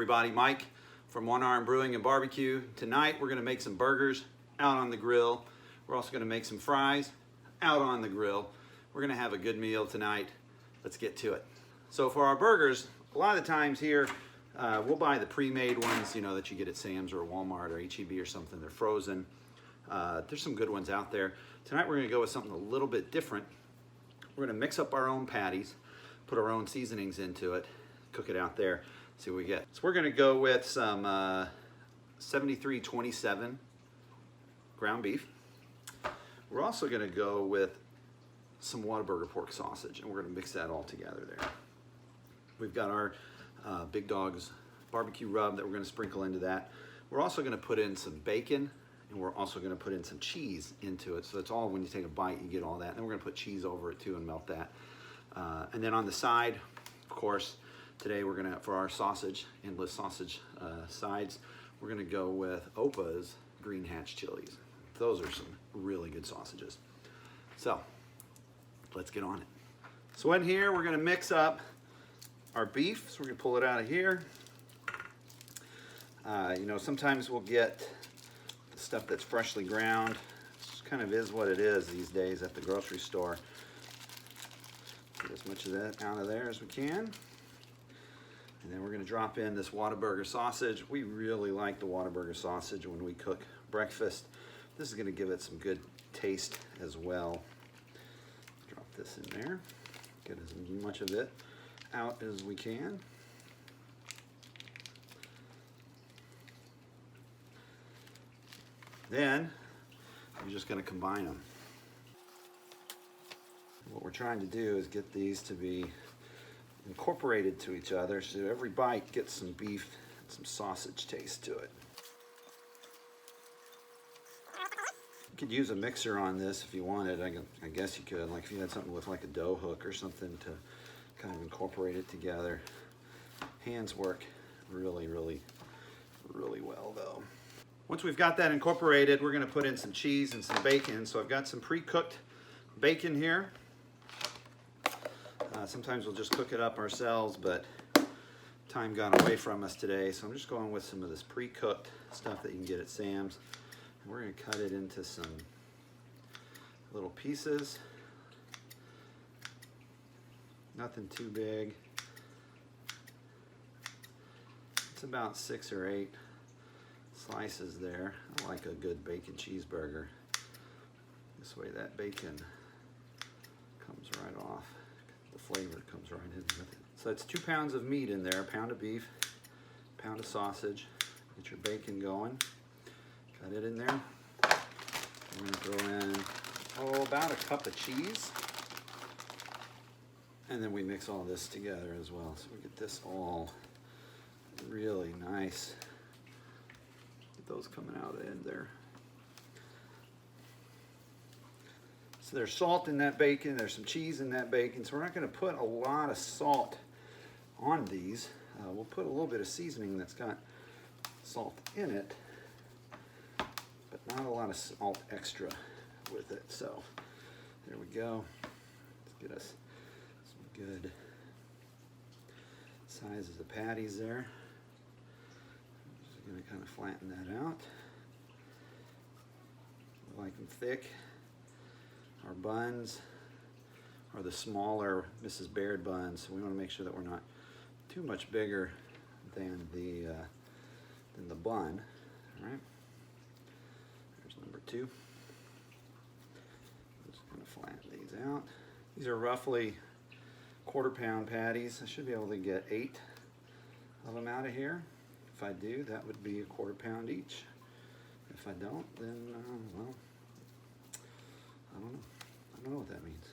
everybody, Mike from One Arm Brewing and Barbecue. Tonight we're gonna make some burgers out on the grill. We're also gonna make some fries out on the grill. We're gonna have a good meal tonight. Let's get to it. So for our burgers, a lot of the times here, we'll buy the pre-made ones, you know, that you get at Sam's or Walmart or H-E-B or something. They're frozen. There's some good ones out there. Tonight we're gonna go with something a little bit different. We're gonna mix up our own patties, put our own seasonings into it, cook it out there, see what we get. So we're gonna go with some 7327 ground beef. We're also gonna go with some Whataburger pork sausage, and we're gonna mix that all together there. We've got our Big Dog's barbecue rub that we're gonna sprinkle into that. We're also gonna put in some bacon, and we're also gonna put in some cheese into it. So it's all, when you take a bite, you get all that. And then we're gonna put cheese over it too and melt that. And then on the side, of course, today we're gonna, for our sausage, endless sausage sides, we're gonna go with Opa's Green Hatch chilies. Those are some really good sausages. So, let's get on it. So in here, we're gonna mix up our beef. So we're gonna pull it out of here. You know, sometimes we'll get the stuff that's freshly ground. It just kind of is what it is these days at the grocery store. Get as much of that out of there as we can. And then we're gonna drop in this Whataburger sausage. We really like the Whataburger sausage when we cook breakfast. This is gonna give it some good taste as well. Drop this in there. Get as much of it out as we can. Then we're just gonna combine them. What we're trying to do is get these to be incorporated to each other so every bite gets some beef and some sausage taste to it. You could use a mixer on this if you wanted. I guess you could, like if you had something with like a dough hook or something to kind of incorporate it together. Hands work really, really, really well though. Once we've got that incorporated, we're gonna put in some cheese and some bacon. So I've got some pre-cooked bacon here. Sometimes we'll just cook it up ourselves, but time got away from us today. So I'm just going with some of this pre-cooked stuff that you can get at Sam's. And we're gonna cut it into some little pieces. Nothing too big. It's about 6 or 8 slices there. I like a good bacon cheeseburger. This way that bacon comes right off. The flavor comes right in with it. So that's 2 pounds of meat in there, a pound of beef, a pound of sausage. Get your bacon going. Cut it in there. We're gonna throw in, about a cup of cheese. And then we mix all this together as well. So we get this all really nice. Get those coming out in there. So there's salt in that bacon, there's some cheese in that bacon, so we're not gonna put a lot of salt on these. We'll put a little bit of seasoning that's got salt in it, but not a lot of salt extra with it. So there we go. Let's get us some good sizes of patties there. Just gonna kind of flatten that out. I like them thick. Our buns are the smaller Mrs. Baird buns, so we want to make sure that we're not too much bigger than the bun. All right. There's number 2. I'm just going to flatten these out. These are roughly 1/4 pound patties. I should be able to get 8 of them out of here. If I do, that would be a 1/4 pound each. If I don't, then well, I don't know. I don't know what that means.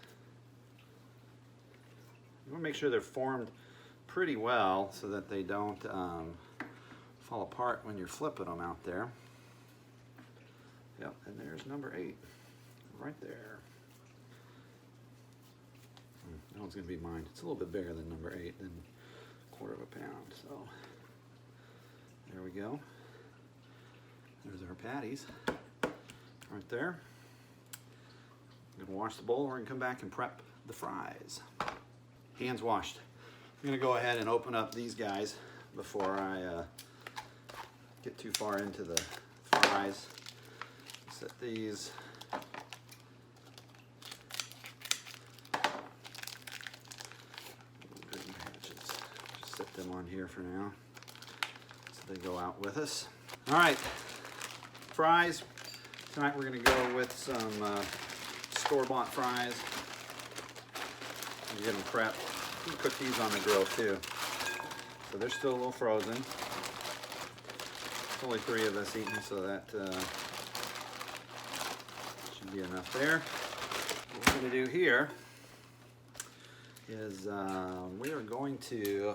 You want to make sure they're formed pretty well so that they don't fall apart when you're flipping them out there. Yep, and there's number 8 right there. That one's going to be mine. It's a little bit bigger than number 8, than 1/4 pound. So there we go. There's our patties right there. I'm gonna wash the bowl. We're gonna come back and prep the fries. Hands washed. I'm gonna go ahead and open up these guys. before I get too far into the fries. Set these. Just set them on here for now so they go out with us. All right, fries. Tonight we're going to go with some store-bought fries. Get them prepped. You can cook these on the grill too. So they're still a little frozen. There's only 3 of us eating, so that should be enough there. What we're going to do here is we are going to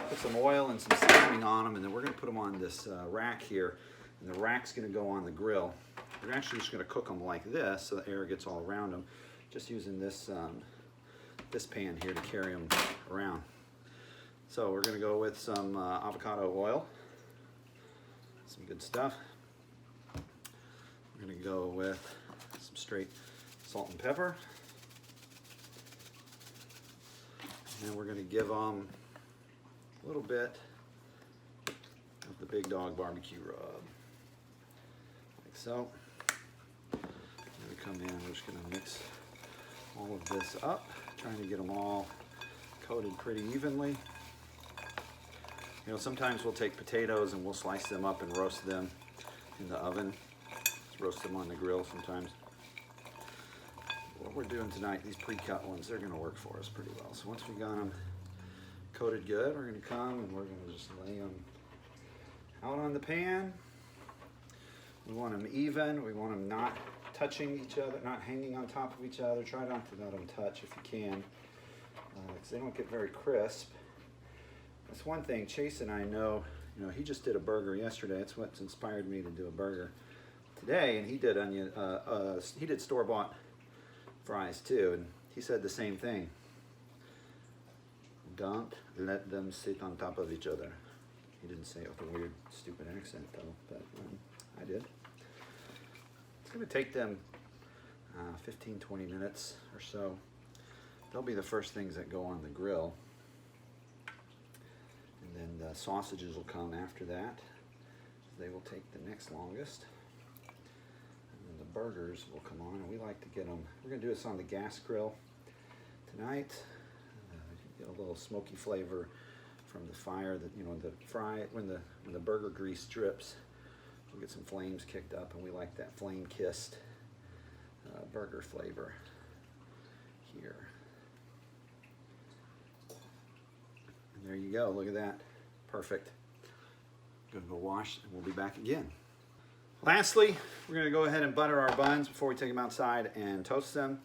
put some oil and some seasoning on them, and then we're going to put them on this rack here, and the rack's going to go on the grill. We're actually just going to cook them like this so the air gets all around them, just using this this pan here to carry them around. So we're going to go with some avocado oil, some good stuff. We're going to go with some straight salt and pepper. And we're going to give them a little bit of the Big Dog barbecue rub, like so. Then we come in, we're just going to mix all of this up, trying to get them all coated pretty evenly. You know, sometimes we'll take potatoes and we'll slice them up and roast them in the oven. Just roast them on the grill sometimes. What we're doing tonight, these pre-cut ones, they're gonna work for us pretty well. So once we got them coated good, we're gonna come and we're gonna just lay them out on the pan. We want them even. We want them not touching each other, not hanging on top of each other. Try not to let them touch if you can, because they don't get very crisp. That's one thing Chase and I know, you know, he just did a burger yesterday. That's what's inspired me to do a burger today, and he did he did store-bought fries too, and he said the same thing. Don't let them sit on top of each other. He didn't say it with a weird, stupid accent though, but I did. It's gonna take them 15-20 minutes or so. They'll be the first things that go on the grill. And then the sausages will come after that. They will take the next longest. And then the burgers will come on, and we like to get them, we're gonna do this on the gas grill tonight. Get a little smoky flavor from the fire that, you know, the fry, when the burger grease drips, we'll get some flames kicked up, and we like that flame-kissed burger flavor here. And there you go, look at that. Perfect. Gonna go wash and we'll be back again. Lastly, we're gonna go ahead and butter our buns before we take them outside and toast them.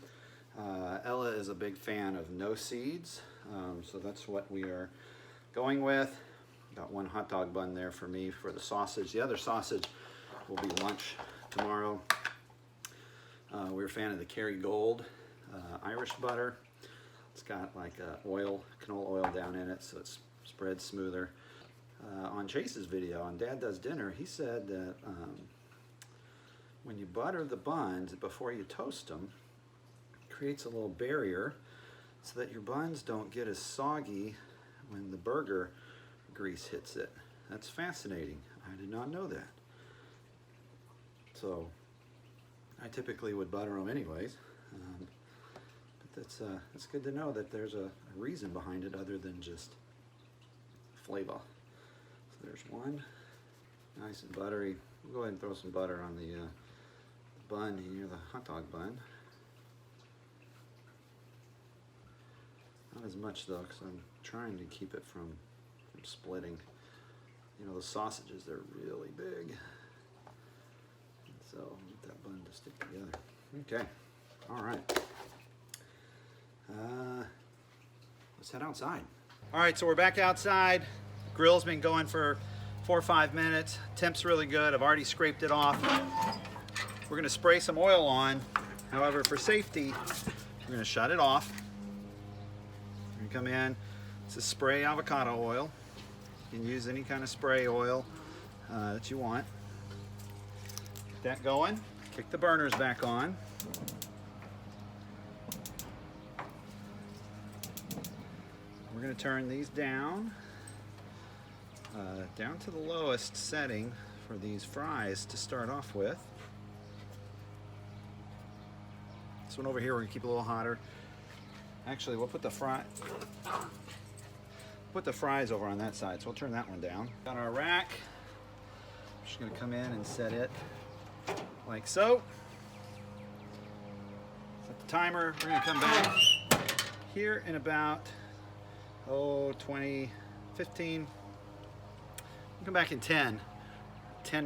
Ella is a big fan of no seeds, so that's what we are going with. Got one hot dog bun there for me for the sausage. The other sausage will be lunch tomorrow. We're a fan of the Kerrygold Irish butter. It's got like oil, canola oil down in it, so it spreads smoother. On Chase's video on Dad Does Dinner, he said that when you butter the buns before you toast them, it creates a little barrier so that your buns don't get as soggy when the burger grease hits it. That's fascinating. I did not know that. So I typically would butter them anyways. But that's good to know that there's a reason behind it other than just flavor. So there's one, nice and buttery. We'll go ahead and throw some butter on the bun here, the hot dog bun. Not as much though, because I'm trying to keep it from splitting. You know, the sausages, they're really big. So get that bun to stick together. Okay, all right. Let's head outside. All right, so we're back outside. Grill's been going for 4 or 5 minutes. Temp's really good. I've already scraped it off. We're gonna spray some oil on. However, for safety, we're gonna shut it off. We're gonna come in. This is spray avocado oil. You can use any kind of spray oil that you want. Get that going. Kick the burners back on. We're going to turn these down. down to the lowest setting for these fries to start off with. This one over here we're gonna keep a little hotter. Actually, we'll put the fries over on that side, so we'll turn that one down. Got our rack. Just gonna come in and set it like so. Set the timer. We're gonna come back here in about 20, 15. We'll come back in 10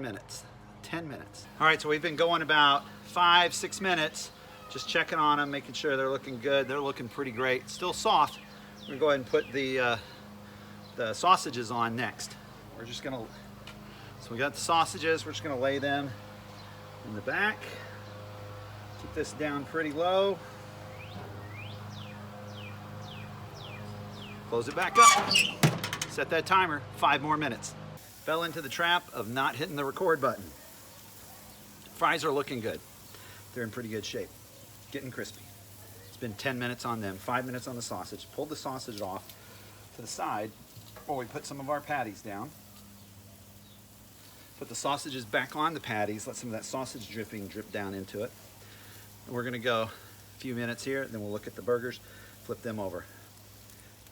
minutes. 10 minutes. All right, so we've been going about 5-6 minutes, just checking on them, making sure they're looking good. They're looking pretty great. Still soft. We're gonna go ahead and put the sausages on next. We're just gonna, so we got the sausages, we're just gonna lay them in the back. Keep this down pretty low. Close it back up. Set that timer, 5 more minutes. Fell into the trap of not hitting the record button. Fries are looking good. They're in pretty good shape. Getting crispy. It's been 10 minutes on them, 5 minutes on the sausage. Pulled the sausage off to the side while we put some of our patties down. Put the sausages back on the patties, let some of that sausage dripping drip down into it. And we're gonna go a few minutes here, then we'll look at the burgers, flip them over.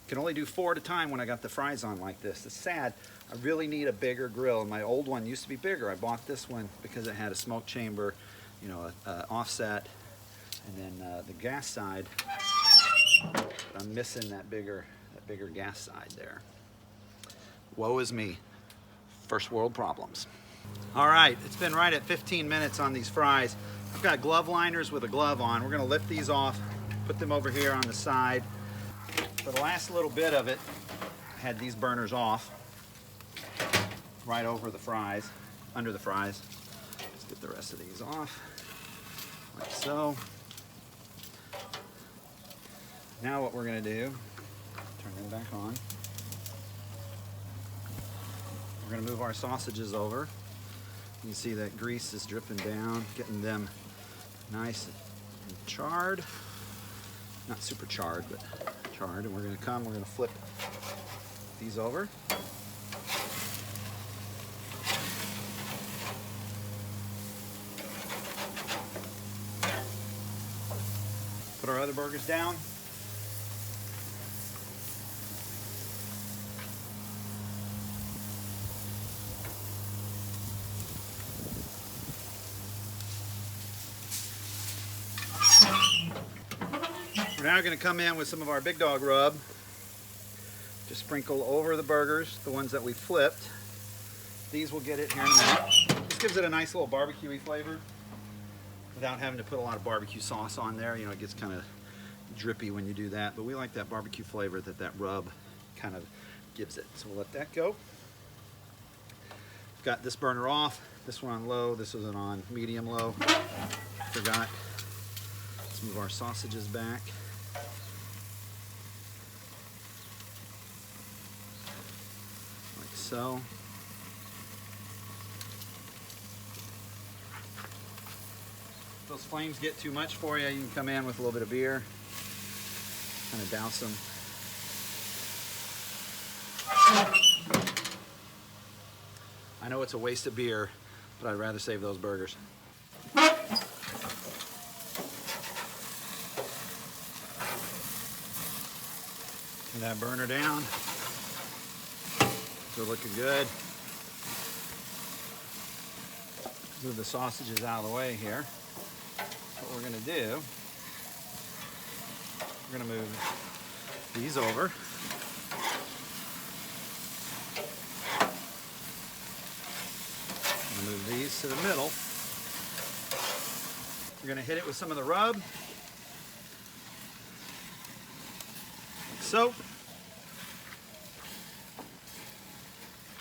Can only do 4 at a time when I got the fries on like this. It's sad. I really need a bigger grill. My old one used to be bigger. I bought this one because it had a smoke chamber, you know, offset, and then the gas side. But I'm missing that bigger gas side there. Woe is me. First world problems. All right, it's been right at 15 minutes on these fries. I've got glove liners with a glove on. We're gonna lift these off, put them over here on the side. For the last little bit of it, I had these burners off, right over the fries, under the fries. Let's get the rest of these off, like so. Now what we're gonna do, turn them back on. We're gonna move our sausages over. You can see that grease is dripping down, getting them nice and charred. Not super charred, but charred. And we're gonna flip these over. Put our other burgers down. We're now going to come in with some of our Big Dog rub. Just sprinkle over the burgers, the ones that we flipped. These will get it here in a minute. This gives it a nice little barbecue-y flavor without having to put a lot of barbecue sauce on there. You know, it gets kind of drippy when you do that, but we like that barbecue flavor that rub kind of gives it. So we'll let that go. Got this burner off, this one on low, this was on medium low. Forgot. Let's move our sausages back. Like so. If those flames get too much for you, you can come in with a little bit of beer. Kind of douse them. I know it's a waste of beer, but I'd rather save those burgers. Turn that burner down. They're looking good. Move the sausages out of the way here. What we're going to do, we're going to move these over. Move these to the middle. We're going to hit it with some of the rub. Like so.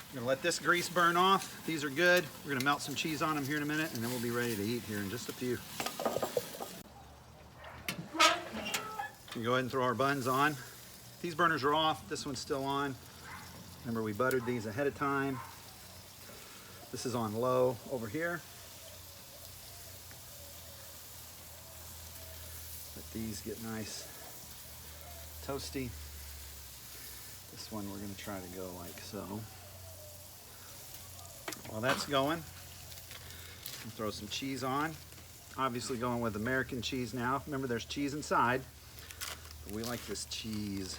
We're going to let this grease burn off. These are good. We're going to melt some cheese on them here in a minute, and then we'll be ready to eat here in just a few. We go ahead and throw our buns on. These burners are off. This one's still on. Remember, we buttered these ahead of time. This is on low over here. Let these get nice toasty. This one we're going to try to go like so. While that's going, throw some cheese on. Obviously going with American cheese now. Remember, there's cheese inside, but we like this cheese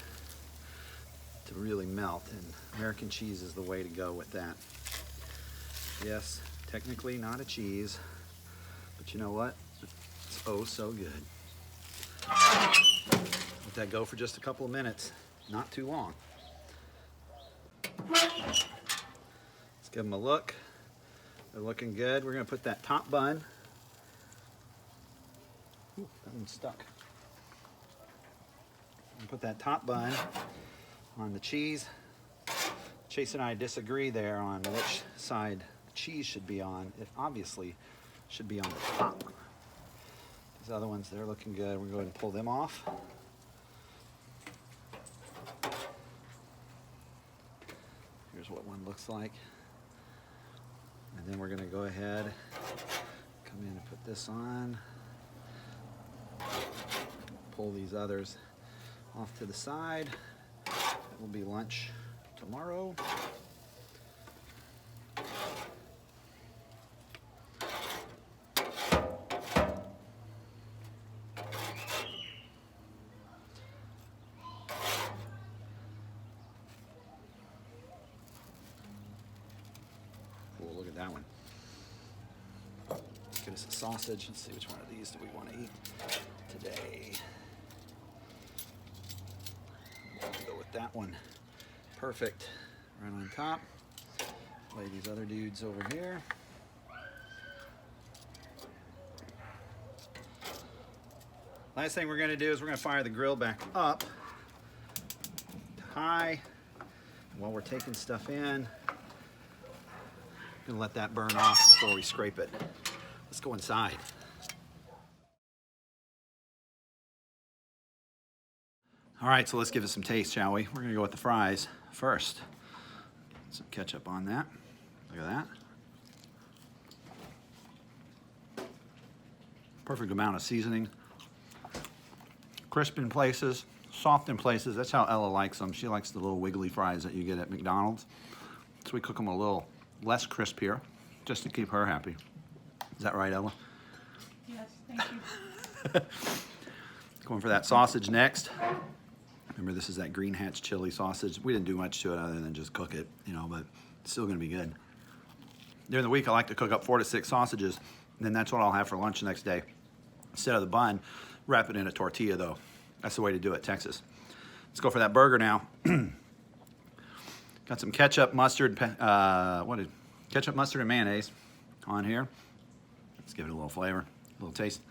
to really melt, and American cheese is the way to go with that. Yes, technically not a cheese, but you know what? It's oh so good. Let that go for just a couple of minutes, not too long. Let's give them a look. They're looking good. We're gonna put that top bun. Ooh, that one's stuck. Put that top bun on the cheese. Chase and I disagree there on which side the cheese should be on. It obviously should be on the top. These other ones, they're looking good. We're going to pull them off. Here's what one looks like. And then we're going to go ahead, come in and put this on. Pull these others off to the side. That will be lunch tomorrow. Cool, look at that one. Let's get us a sausage. Let's see which one of these do we want to eat today. Go with that one. Perfect. Right on top. Lay these other dudes over here. Last thing we're going to do is we're going to fire the grill back up to high. While we're taking stuff in, going to let that burn off before we scrape it. Let's go inside. All right, so let's give it some taste, shall we? We're gonna go with the fries first. Some ketchup on that. Look at that. Perfect amount of seasoning. Crisp in places, soft in places. That's how Ella likes them. She likes the little wiggly fries that you get at McDonald's. So we cook them a little less crisp here, just to keep her happy. Is that right, Ella? Yes, thank you. Going for that sausage next. Remember, this is that Green Hatch chili sausage. We didn't do much to it other than just cook it, you know, but it's still gonna be good. During the week, I like to cook up 4 to 6 sausages, and then that's what I'll have for lunch the next day. Instead of the bun, wrap it in a tortilla though. That's the way to do it, Texas. Let's go for that burger now. Got some ketchup, mustard, ketchup, mustard, and mayonnaise on here. Let's give it a little flavor, a little taste.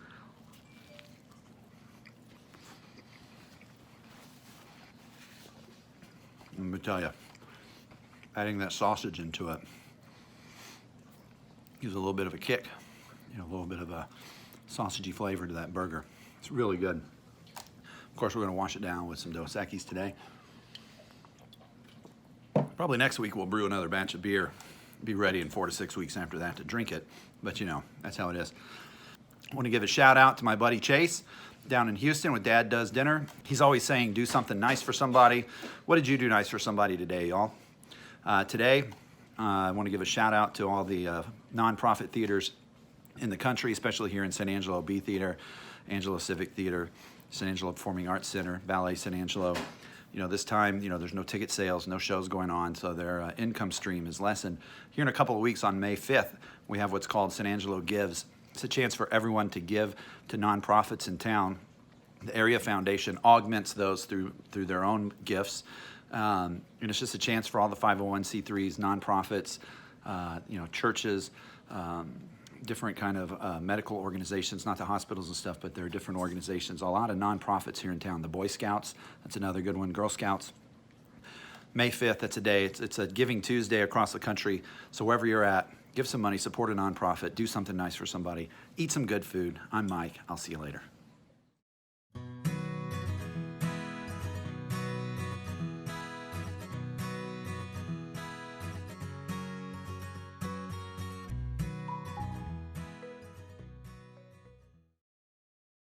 Let me tell you, adding that sausage into it gives a little bit of a kick, you know, a little bit of a sausagey flavor to that burger. It's really good. Of course, we're gonna wash it down with some Dos Equis today. Probably next week we'll brew another batch of beer. Be ready in 4 to 6 weeks after that to drink it, but you know, that's how it is. I want to give a shout out to my buddy Chase down in Houston with Dad Does Dinner. He's always saying, do something nice for somebody. What did you do nice for somebody today, y'all? Today, I want to give a shout out to all the nonprofit theaters in the country, especially here in San Angelo B Theater, Angelo Civic Theater, San Angelo Performing Arts Center, Ballet San Angelo. You know, this time, you know, there's no ticket sales, no shows going on, so their income stream is lessened. Here in a couple of weeks on May 5th, we have what's called San Angelo Gives. It's a chance for everyone to give to nonprofits in town. The Area Foundation augments those through their own gifts. And it's just a chance for all the 501c3s, nonprofits, you know, churches, different kind of medical organizations, not the hospitals and stuff, but there are different organizations. A lot of nonprofits here in town. The Boy Scouts, that's another good one. Girl Scouts. May 5th, that's a day. It's a Giving Tuesday across the country. So wherever you're at, give some money, support a nonprofit, do something nice for somebody, eat some good food. I'm Mike. I'll see you later.